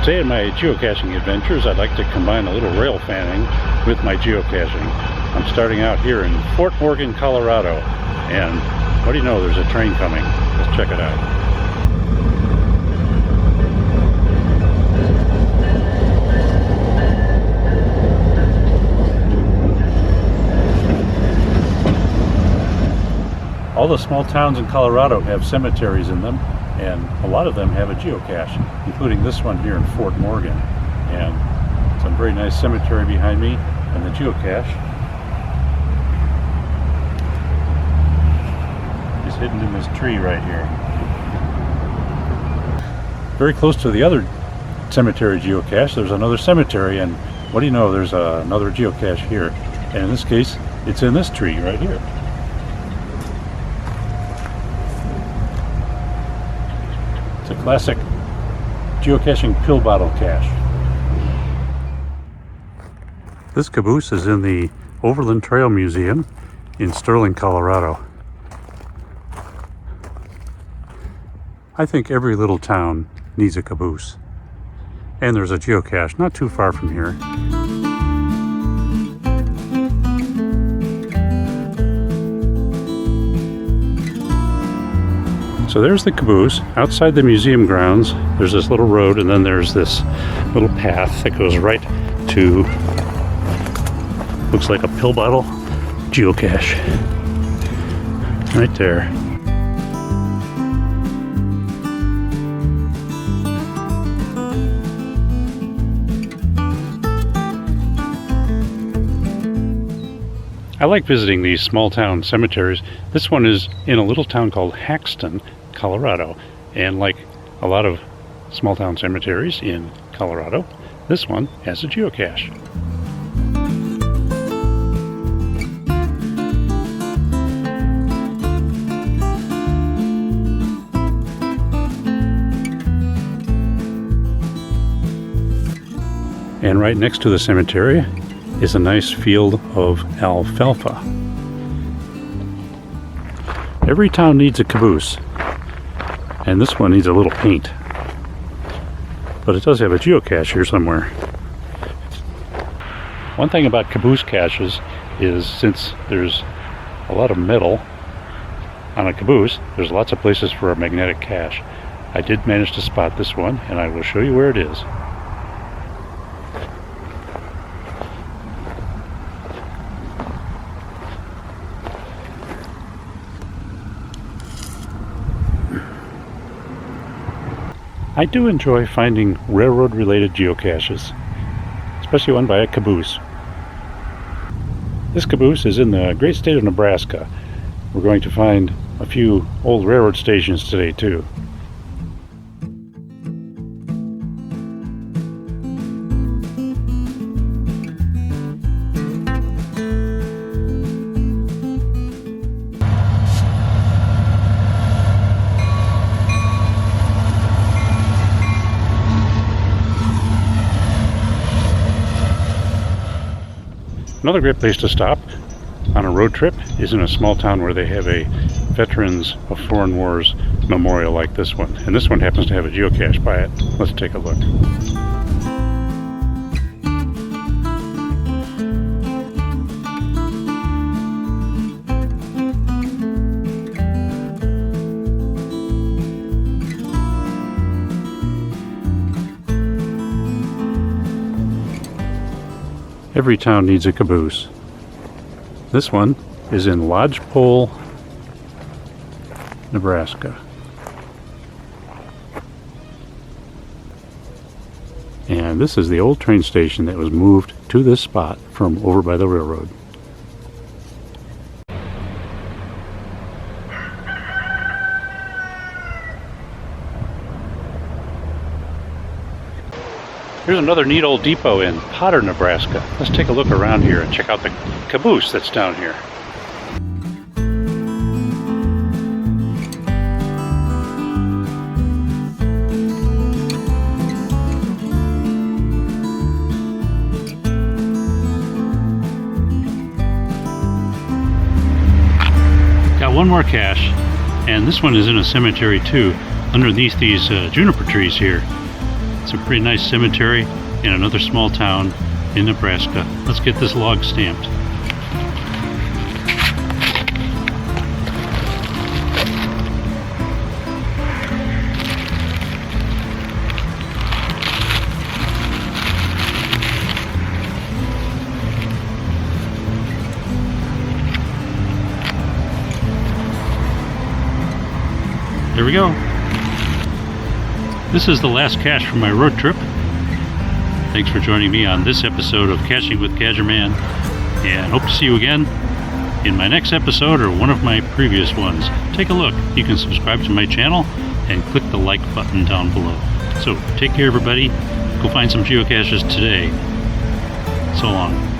Today in my geocaching adventures, I'd like to combine a little rail fanning with my geocaching. I'm starting out here in Fort Morgan, Colorado, and what do you know, there's a train coming. Let's check it out. All the small towns in Colorado have cemeteries in them, and a lot of them have a geocache, including this one here in Fort Morgan. And some very nice cemetery behind me, and the geocache is hidden in this tree right here. Very close to the other cemetery geocache, there's another cemetery, and what do you know, there's another geocache here. And in this case, it's in this tree right here. A classic geocaching pill bottle cache. This caboose is in the Overland Trail Museum in Sterling, Colorado. I think every little town needs a caboose. And there's a geocache not too far from here. So there's the caboose. Outside the museum grounds, there's this little road, and then there's this little path that goes right to, looks like a pill bottle geocache. Right there. I like visiting these small town cemeteries. This one is in a little town called Haxton, Colorado, and like a lot of small town cemeteries in Colorado, this one has a geocache. And right next to the cemetery is a nice field of alfalfa. Every town needs a caboose, and this one needs a little paint. But it does have a geocache here somewhere. One thing about caboose caches is, since there's a lot of metal on a caboose, there's lots of places for a magnetic cache. I did manage to spot this one, and I will show you where it is. I do enjoy finding railroad-related geocaches, especially one by a caboose. This caboose is in the great state of Nebraska. We're going to find a few old railroad stations today, too. Another great place to stop on a road trip is in a small town where they have a Veterans of Foreign Wars memorial like this one. And this one happens to have a geocache by it. Let's take a look. Every town needs a caboose. This one is in Lodgepole, Nebraska. And this is the old train station that was moved to this spot from over by the railroad. Here's another neat old depot in Potter, Nebraska. Let's take a look around here and check out the caboose that's down here. Got one more cache, and this one is in a cemetery too, underneath these juniper trees here. It's a pretty nice cemetery in another small town in Nebraska. Let's get this log stamped. There we go. This is the last cache from my road trip. Thanks for joining me on this episode of Caching with Cadgerman, and hope to see you again in my next episode or one of my previous ones. Take a look. You can subscribe to my channel and click the like button down below. So take care, everybody. Go find some geocaches today. So long.